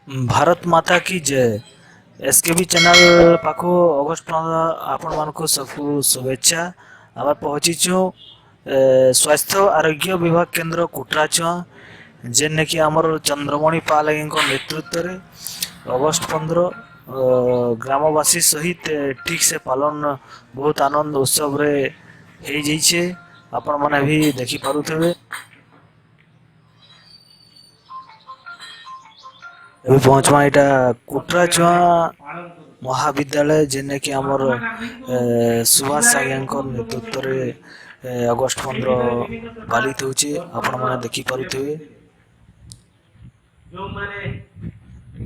ଭାରତ ମାତା କି ଜୟ। ଏସ୍କେବି ଚ୍ୟାନେଲ ପାଖକୁ ଅଗଷ୍ଟ 15 ଆପଣମାନଙ୍କୁ ସବୁ ଶୁଭେଚ୍ଛା। ଆମେ ପହଞ୍ଚିଛୁ ସ୍ୱାସ୍ଥ୍ୟ ଆରୋଗ୍ୟ ବିଭାଗ କେନ୍ଦ୍ର କୁଟରାଚୁଆଁ, ଯେନେକି ଆମର ଚନ୍ଦ୍ରମଣି ପାଲ ଆଜ୍ଞାଙ୍କ ନେତୃତ୍ୱରେ ଅଗଷ୍ଟ 15 ଗ୍ରାମବାସୀ ସହିତ ଠିକ୍ ସେ ପାଳନ ବହୁତ ଆନନ୍ଦ ଉତ୍ସବରେ ହେଇଯାଇଛେ। ଆପଣମାନେ ବି ଦେଖିପାରୁଥିବେ। ଏବେ ପହଞ୍ଚବା ଏଇଟା କୁଟରାଚୁଆଁ ମହାବିଦ୍ୟାଳୟ, ଯେନେକି ଆମର ସୁଭାଷ ଆଜ୍ଞାଙ୍କ ନେତୃତ୍ୱରେ ଅଗଷ୍ଟ 15 ପାଳିତ ହେଉଛି। ଆପଣମାନେ ଦେଖିପାରୁଥିବେ। ଯେଉଁମାନେ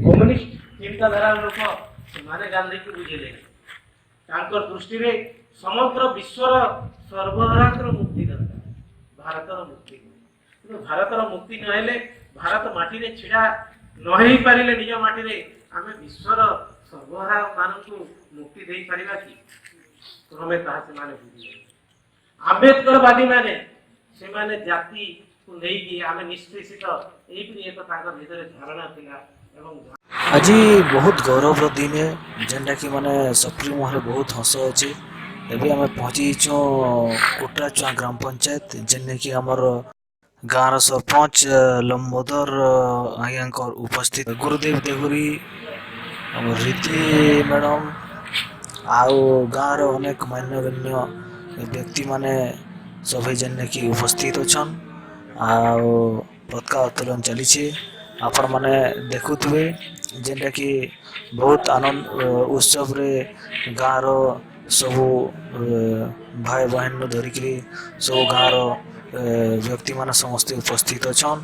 କମ୍ୟୁନିଷ୍ଟ ଚିନ୍ତାଧାରାର ଲୋକ ସେମାନେ ଗାନ୍ଧୀକୁ ବୁଝିଲେ। ତାଙ୍କ ଦୃଷ୍ଟିରେ ସମଗ୍ର ବିଶ୍ୱର ସର୍ବହରାଙ୍କର ମୁକ୍ତି ଦରକାର, ଭାରତର ମୁକ୍ତି। କିନ୍ତୁ ଭାରତର ମୁକ୍ତି ନହେଲେ, ଭାରତ ମାଟିରେ ଛିଡ଼ା ନ ହେଇପାରିଲେ ନିଜ ମାଟିରେ ଆମେ ବିଶ୍ୱର ସର୍ବହରା ମାନଙ୍କୁ ମୁକ୍ତି ଦେଇପାରିବା କି? କ୍ରମେ ତାହା ସେମାନେ ବୁଝିଲେ। ଆମ୍ବେଦକରବାଦୀ ମାନେ ସେମାନେ ଜାତିକୁ ନେଇକି ଆମେ ନିଷ୍ପେଷିତ, ଏଇପରି ଏକ ତାଙ୍କ ଭିତରେ ଧାରଣା ଥିଲା। ଏବଂ ଆଜି ବହୁତ ଗୌରବର ଦିନ, ଯେନ୍ଟାକି ମାନେ ସପ୍ରି ମୁହଁରେ ବହୁତ ହସ ଅଛି। ଏବେ ଆମେ ପହଞ୍ଚିଛୁ କୁଟରାଚୁଆଁ ଗ୍ରାମ ପଞ୍ଚାୟତ, ଯେନେକି ଆମର ଗାଁର ସରପଞ୍ଚ ଲମ୍ବୋଦର ଆଜ୍ଞାଙ୍କର ଉପସ୍ଥିତ, ଗୁରୁଦେବ ଦେହୁରୀ, ରୀତି ମ୍ୟାଡ଼ାମ ଆଉ ଗାଁର ଅନେକ ମାନ୍ୟଗଣ୍ୟ ବ୍ୟକ୍ତିମାନେ ସଭେ ଯେନେକି ଉପସ୍ଥିତ ଅଛନ୍। ଆଉ ପତାକା ଉତ୍ତୋଳନ ଚାଲିଛି, ଆପଣମାନେ ଦେଖୁଥିବେ। ଯେନ୍ଟାକି ବହୁତ ଆନନ୍ଦ ଉତ୍ସବରେ ଗାଁର ସବୁ ଭାଇ ବହିନରୁ ଧରିକିରି ସବୁ ଗାଁର ବ୍ୟକ୍ତିମାନେ ସମସ୍ତେ ଉପସ୍ଥିତ ଅଛନ୍।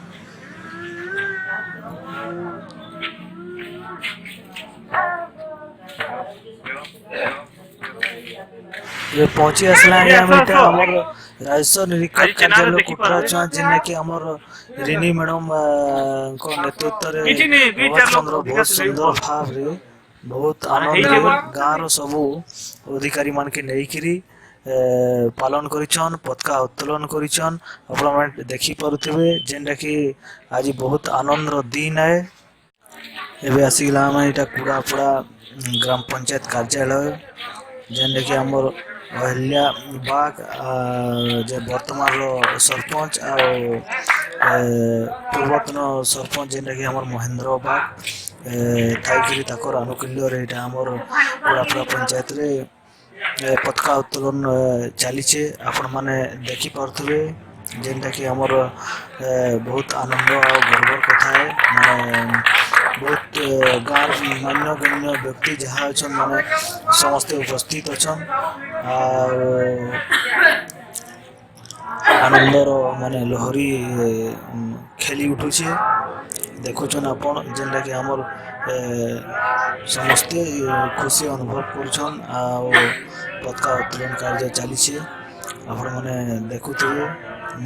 ଏବେ ପହଞ୍ଚି ଆସିଲା ଆଜ୍ଞା ଆମେ ଏଇଟା ଆମର ରାଜସ୍ୱ ନିରୀକ୍ଷକ କାର୍ଯ୍ୟାଳୟ କୁଟରାଚୁଆଁ, ଯେନେକି ଆମର ରିନି ମ୍ୟାଡ଼ାମଙ୍କ ନେତୃତ୍ୱରେ ଅଗଷ୍ଟ 15 ବହୁତ ସୁନ୍ଦର ଭାବରେ ବହୁତ ଆନନ୍ଦରେ ଗାଁର ସବୁ ଅଧିକାରୀ ମାନକେ ନେଇକିରି ପାଳନ କରିଛନ୍, ପତାକା ଉତ୍ତୋଳନ କରିଛନ୍। ଆପଣମାନେ ଦେଖିପାରୁଥିବେ, ଯେନ୍ଟାକି ଆଜି ବହୁତ ଆନନ୍ଦର ଦିନ ଏ। ଏବେ ଆସିଗଲା ଆମେ ଏଇଟା କୁଡ଼ାପଡ଼ା ଗ୍ରାମ ପଞ୍ଚାୟତ କାର୍ଯ୍ୟାଳୟ, ଯେନ୍ଟାକି ଆମର ଅହଲ୍ୟା ବାଗ ଯେ ବର୍ତ୍ତମାନର ସରପଞ୍ଚ ଆଉ ପୂର୍ବତନ ସରପଞ୍ଚ ଯେନ୍ଟାକି ଆମର ମହେନ୍ଦ୍ର ବାଗ ଥାଇକିରି ତାଙ୍କର ଆନୁକୂଲ୍ୟରେ ଏଇଟା ଆମର କୁଡ଼ାପଡ଼ା ପଞ୍ଚାୟତରେ ପତାକା ଉତ୍ତୋଳନ ଚାଲିଛେ। ଆପଣମାନେ ଦେଖିପାରୁଥିବେ, ଯେନ୍ଟାକି ଆମର ବହୁତ ଆନନ୍ଦ ଆଉ ଗର୍ବର କଥା ଏ। ମାନେ ବହୁତ ଗାଁର ମାନ୍ୟଗଣ୍ୟ ବ୍ୟକ୍ତି ଯାହା ଅଛନ୍ ମାନେ ସମସ୍ତେ ଉପସ୍ଥିତ ଅଛନ୍। ଆଉ ଆନନ୍ଦର ମାନେ ଲହରୀ ଖେଳି ଉଠୁଛେ। ଦେଖୁଛନ୍ ଆପଣ, ଯେନ୍ଟାକି ଆମର ସମସ୍ତେ ଖୁସି ଅନୁଭବ କରୁଛନ୍। ଆଉ ପତାକା ଉତ୍ତୋଳନ କାର୍ଯ୍ୟ ଚାଲିଛେ, ଆପଣମାନେ ଦେଖୁଥିବେ।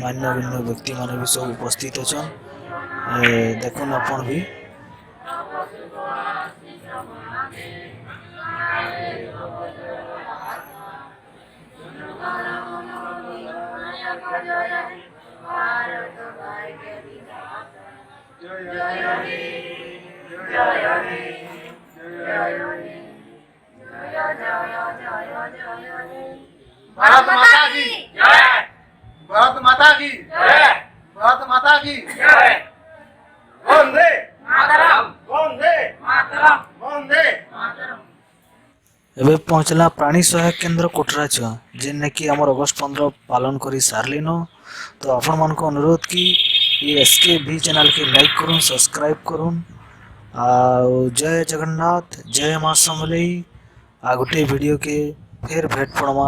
ମାନ୍ୟଗଣ୍ୟ ବ୍ୟକ୍ତିମାନେ ବି ସବୁ ଉପସ୍ଥିତ ଅଛନ୍, ଦେଖୁନ୍ ଆପଣ ବି। भारत माता की जय, भारत माता की जय, भारत माता की जय। वंदे मातरम, वंदे मातरम, वंदे मातरम। ଏବେ ପହଞ୍ଚିଲା ପ୍ରାଣୀ ସହାୟକ କେନ୍ଦ୍ର କୁଟରାଚୁଆଁ, ଯେନେକି ଆମର ଅଗଷ୍ଟ 15 ପାଳନ କରି ସାରିଲିନ। ତ ଆପଣମାନଙ୍କୁ ଅନୁରୋଧ କି ଏସ୍କେ ଭି ଚ୍ୟାନେଲকে ଲାଇକ୍ କରୁନ୍, ସବସ୍କ୍ରାଇବ୍ କରୁନ୍। ଆଉ ଜୟ ଜଗନ୍ନାଥ, ଜୟ ମା ସମଲେଇ। ଆଉ ଗୋଟେ ଭିଡ଼ିଓ के फिर भेंट पड़वा।